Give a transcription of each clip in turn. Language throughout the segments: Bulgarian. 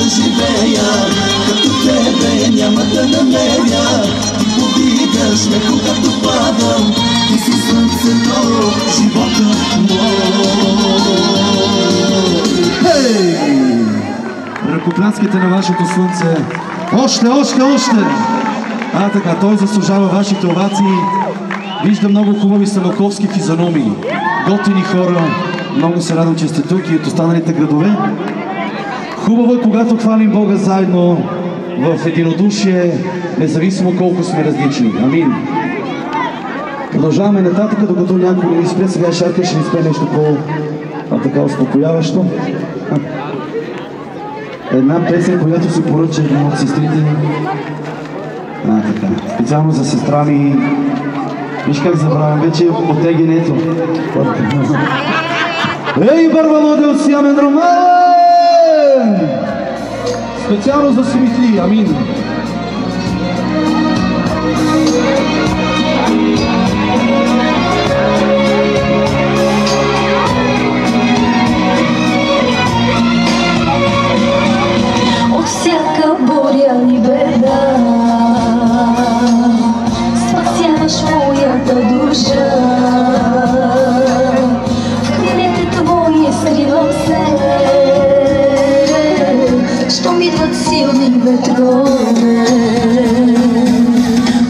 живея, като тебе няма да намеря. Ти повдигаш ме, когато падам, ти си слънцето, живота мой. Ръкопляскайте на вашето слънце. Още! Така, той заслужава вашите овации. Вижда много хубави самоковски физиономии. Готини хора. Много се радвам, че сте тук и от останалите градове. Хубаво е, когато хвалим Бога заедно в единодушие, независимо колко сме различни. Амин. Продължаваме нататък, докато някой не ни спре. Сега Шарка ще ни спре нещо по-така успокояващо. Една песен, която си поръча една от сестрите. Така. Специално за сестра ми. Виж как забравям, вече отегенето. Ей, Барбало дел Сиамен Роман! Специално за Симитли, амин. От всяка буря и беда спасяваш моята душа. В крилете твои скривам се, щом идват силни ветрове.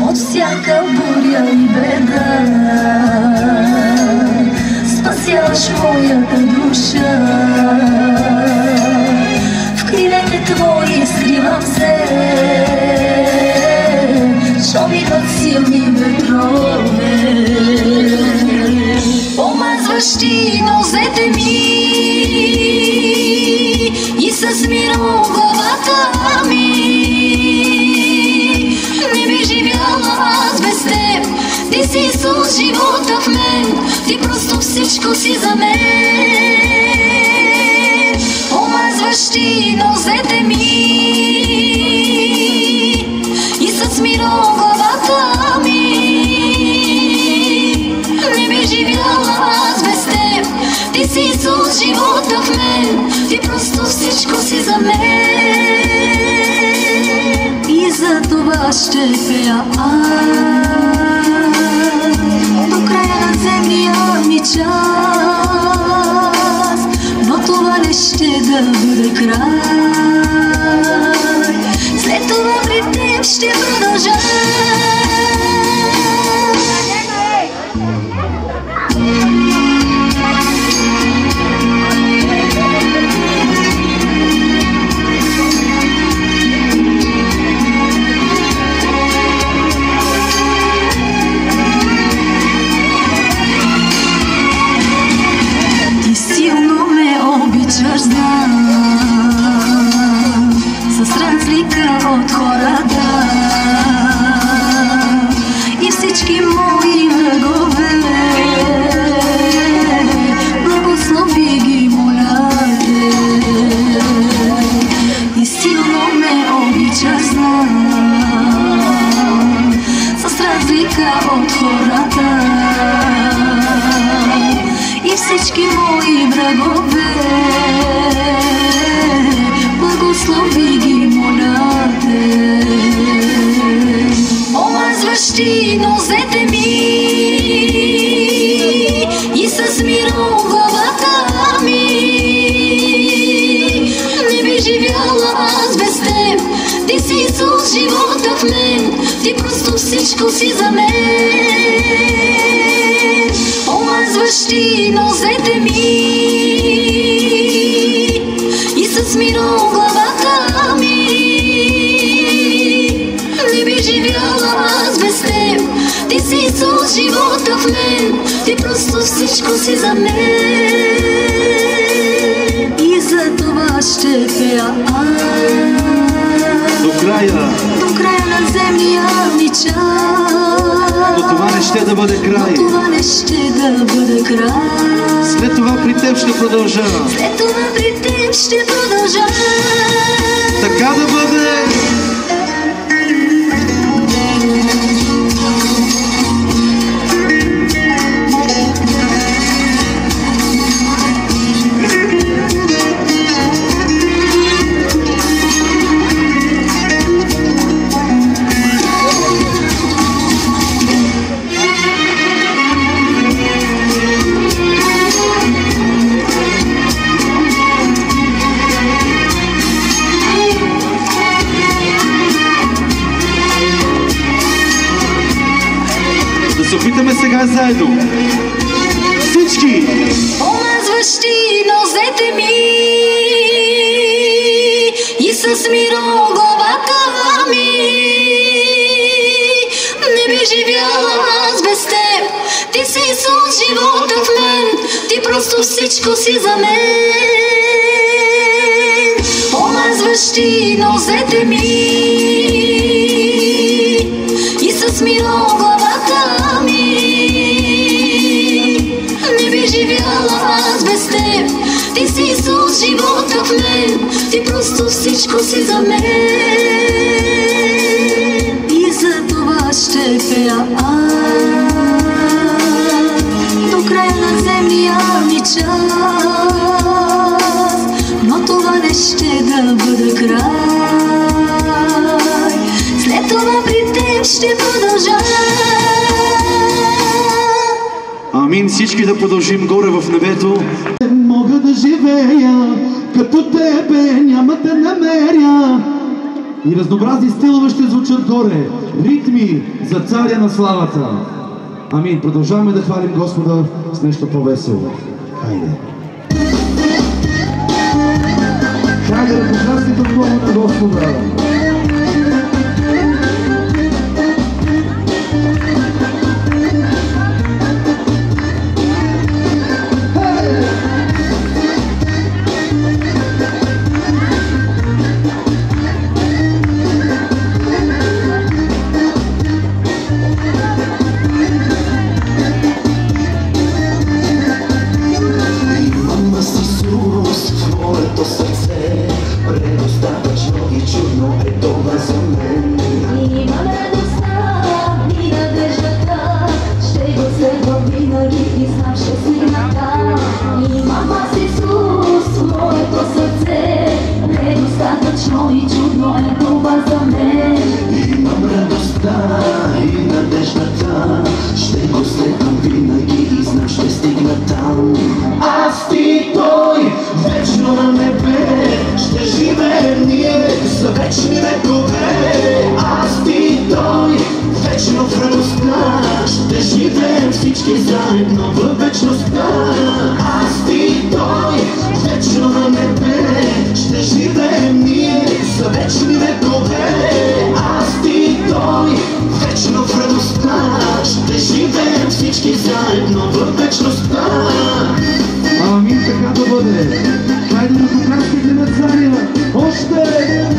От всяка буря и беда спасяваш моята душа. В крилете твои скривам се, щом идват силни ветрове. Помазваш ти нозете ми и с миро главата ми. Не би живяла аз без теб, ти си Исус, живота в мен, ти просто всичко си за мен. Помазваш ти нозете ми и с миро главата ми. Не би живяла аз без теб, ти си Исус, живота в мен, ти просто всичко си за мен. И за това ще пея до края на земния ми час. Но това не ще да бъде край, след това при теб ще продължа. С разлика от хората и всички мои врагове, благослови ги, моля те. И силно ме обичаш, знам, с разлика от хората и всички мои врагове, благослови ги, моля те. Омазваш ти нозете ми и с миро главата ми. Не би живяла аз без теб, ти си Исус, живота в мен, ти просто всичко си за мен. Омазваш ти нозете ми и с миро главата ми. Не би живяла аз без теб, ти си Исус, живота в мен, ти просто всичко си за мен. И за това ще пея до края на земния ми час. Но това не ще да бъде край, след това при теб ще продължа. Така да бъде. се опитаме сега заедно. Всички! Омазваш ти нозете ми и с миро главата ми. Не би живяла аз без теб, ти си Исус, живота в мен, ти просто всичко си за мен. Омазваш ти нозете ми и с миро главата ми. Не би живяла аз без теб, ти си Исус, живота в мен, ти просто всичко си за мен. И за това ще пея до края на земния ми час, но това не ще да бъде край. След това при теб ще продължа. Амин, всички да продължим горе в небето. Мога да живея като тебе, няма да намеря. И разнообразни стилове ще звучат горе. Ритми за царя на славата. Амин. Продължаваме да хвалим Господа с нещо по-весело. Хайде. Хайде да покрасните в Бога на Господа. Всички заедно във вечността. Аз ти той, вечно на небе, ще живеем ние за вечни векове. Аз ти той, вечно в радостта, ще живеем всички заедно във вечността. Амин, така да бъде. Хайде да покраскайте на царя. Още!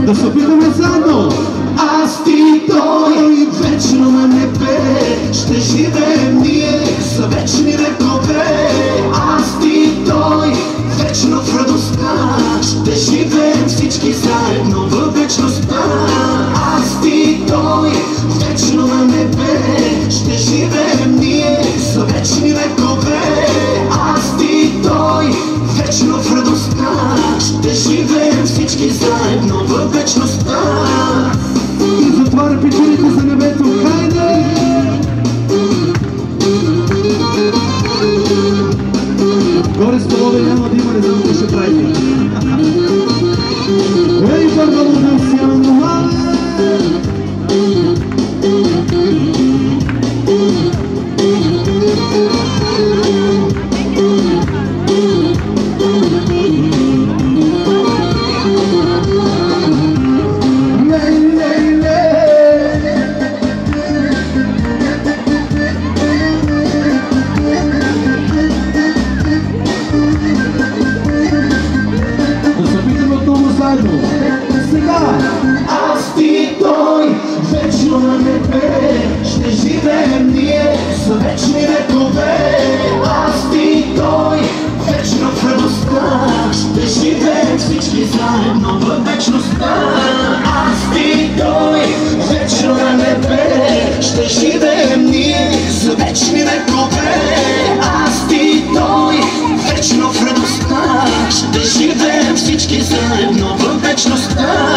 Да се опитаме заедно! Аз ти той, вечно на небе, ще живеем ние за вечни векове. Аз ти той, вечно в радостта, ще живеем всички заедно във вечността. Аз ти той, вечно на небе, ще живеем ние за вечни векове. Аз ти той, вечно в радостта, ще живеем всички заедно във вечността. И затваря печелите за небето. Хайде! Горе столове няма да има, не знам какво ще правите. Ей, бървало да сяно, Аз ти той, вечно на небе, ще живеем ние за вечни векове. Аз ти той, вечно в радостта, ще живеем всички заедно във вечността. Аз ти той, вечно на небе, ще живеем ние за вечни векове. Аз ти той, вечно в радостта, ще живеем всички заедно във вечността.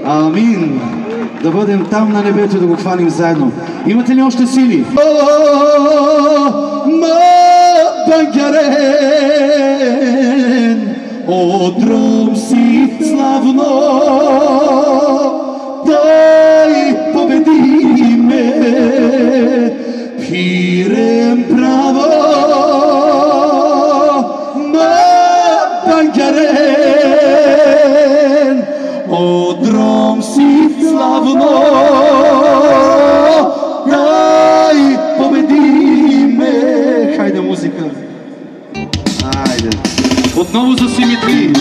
Амин! Да бъдем там на небето, да го хвалим заедно. Имате ли още сили? Бангарен, отром си славно, дай победи ме, пирем право, Бангарен, отром си славно, дай победи ме. Хайде музика. Хайде. Отново за Симитри.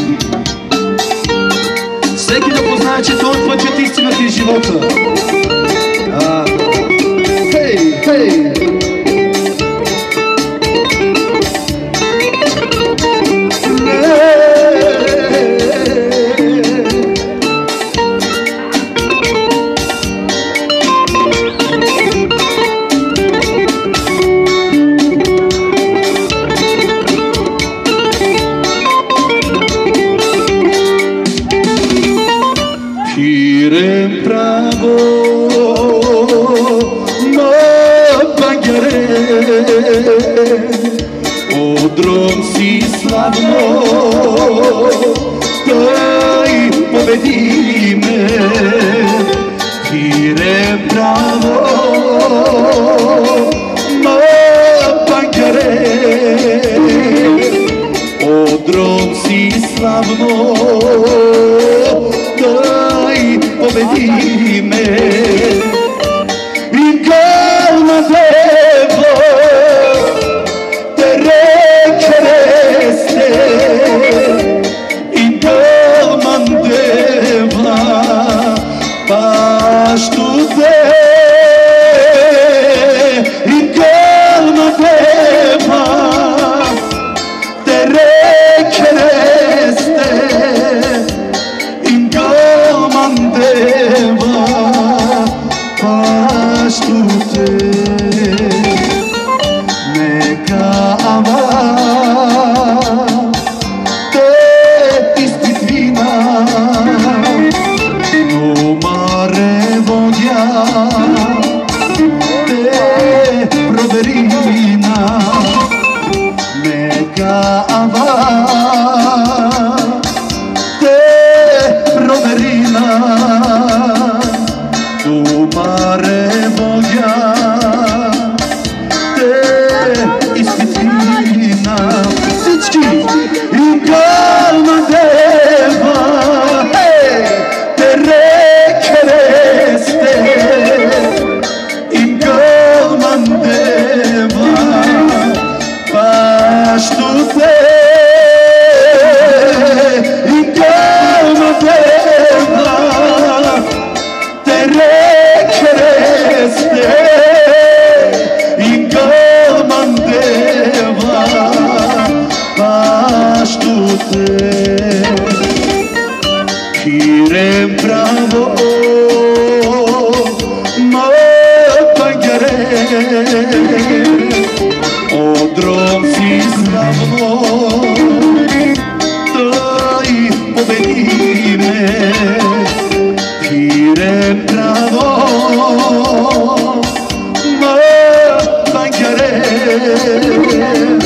Всеки да познае, че този път е истината и живота. Хей, хей! Пирем право, но Бангарен, отром си славно, дай победи ме. Пирем право, но Бангарен, отром си славно, дай победи ме. И calma devo te rechereste, in calma deva pastu te, in calma deva te rechereste, in calma deva pastu te. Neka ava te ispitvina, no mare voglia te proverina. Neka ava te proverina, no mare voglia te ispitvina. Всички! In calma deva te rechereste, in calma deva pastu te, in calma deva te rechereste, in calma deva pastu te. Pirem bravo, ma Bangaren, отром си славно, дай победи ме. Пирем право, ма Бангарен,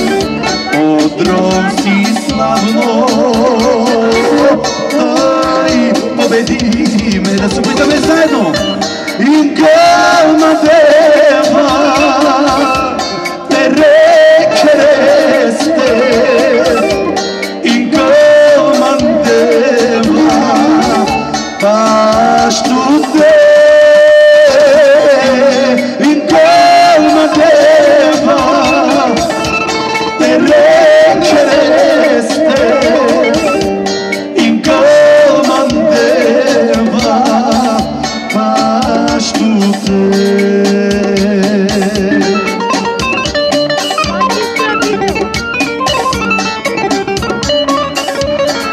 отром си славно, дай победи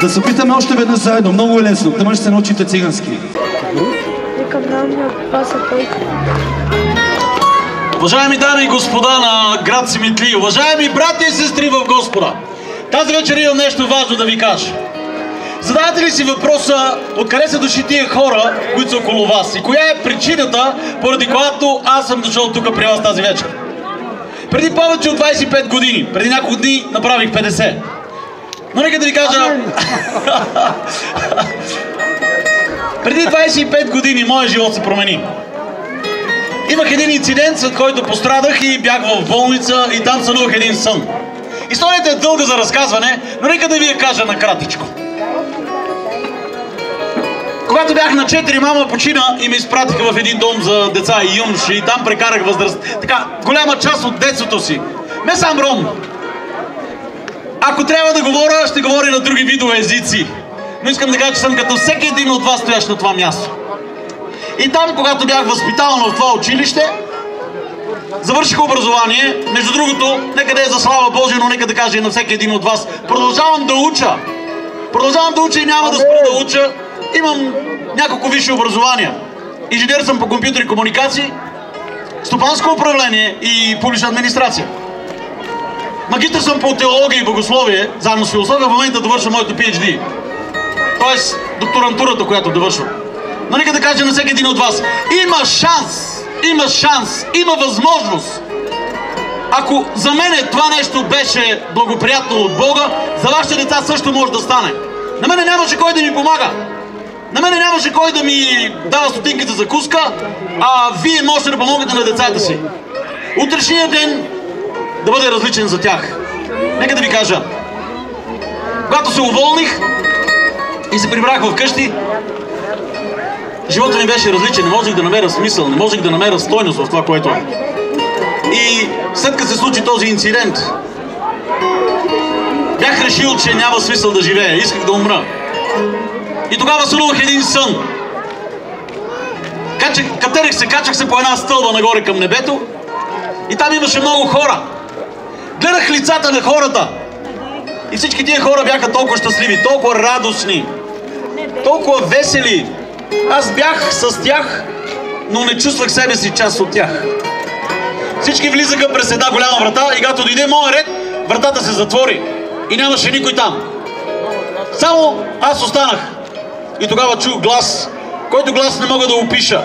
Да се опитаме още веднъж заедно. Много е лесно. Да може да се научите цигански. Уважаеми дами и господа на град Симитли, уважаеми брати и сестри в Господа, тази вечер имам нещо важно да ви кажа. Задавате ли си въпроса откъде са дошли тия хора, които са около вас и коя е причината, поради която аз съм дошъл тук при вас тази вечер? Преди повече от 25 години, преди няколко дни направих 50. Но нека да ви кажа... Преди 25 години моят живот се промени. Имах един инцидент, след който пострадах и бях в болница и там сънувах един сън. Историята е дълга за разказване, но нека да ви я кажа накратичко. Когато бях на 4, мама почина и ме изпратиха в един дом за деца и юноши и там прекарах голяма част от детството си. Не сам ром. Ако трябва да говоря, ще говоря на други видове езици. Но искам да кажа, че съм като всеки един от вас стоящ на това място. И там, когато бях възпитаван в това училище, завърших образование. Между другото, нека да е за слава Божия, но нека да кажа и на всеки един от вас. Продължавам да уча. Продължавам да уча и няма да спра да уча. Имам няколко висши образования. Инженер съм по компютър и комуникации, стопанско управление и публична администрация. Магистър съм по теология и богословие, заедно с философия, в момента довършвам моето PhD. Тоест докторантурата, която довършвам. Но нека да кажа на всеки един от вас, има шанс, има възможност. Ако за мене това нещо беше благоприятно от Бога, за вашите деца също може да стане. На мене нямаше кой да ми помага. На мене нямаше кой да ми дава стотинки за закуска, а вие можете да помогнете на децата си. Утрешният ден да бъде различен за тях. Нека да ви кажа, когато се уволних и се прибрах в къщи, живота ми беше различен, не можех да намеря смисъл, не можех да намеря стойност в това, което е. И след като се случи този инцидент, бях решил, че няма смисъл да живея, исках да умра. И тогава сънувах един сън. Качах се по една стълба нагоре към небето и там имаше много хора. Гледах лицата на хората и всички тия хора бяха толкова щастливи, толкова радостни, толкова весели. Аз бях с тях, но не чувствах себе си част от тях. Всички влизаха през една голяма врата и когато дойде моя ред, вратата се затвори и нямаше никой там. Само аз останах. И тогава чух глас, който глас не мога да опиша.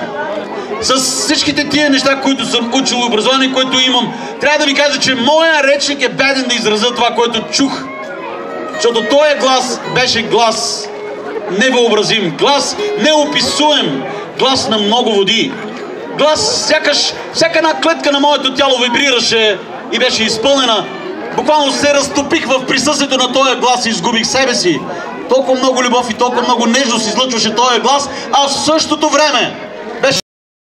С всичките тия неща, които съм учил, образование, което имам, трябва да ви кажа, че моя речник е беден да изразя това, което чух. Защото този глас беше глас невъобразим, глас неописуем, глас на много води. Глас, сякаш всяка една клетка на моето тяло вибрираше и беше изпълнена. Буквално се разтопих в присъствието на този глас и изгубих себе си. Толкова много любов и толкова много нежност излъчваше този глас, а в същото време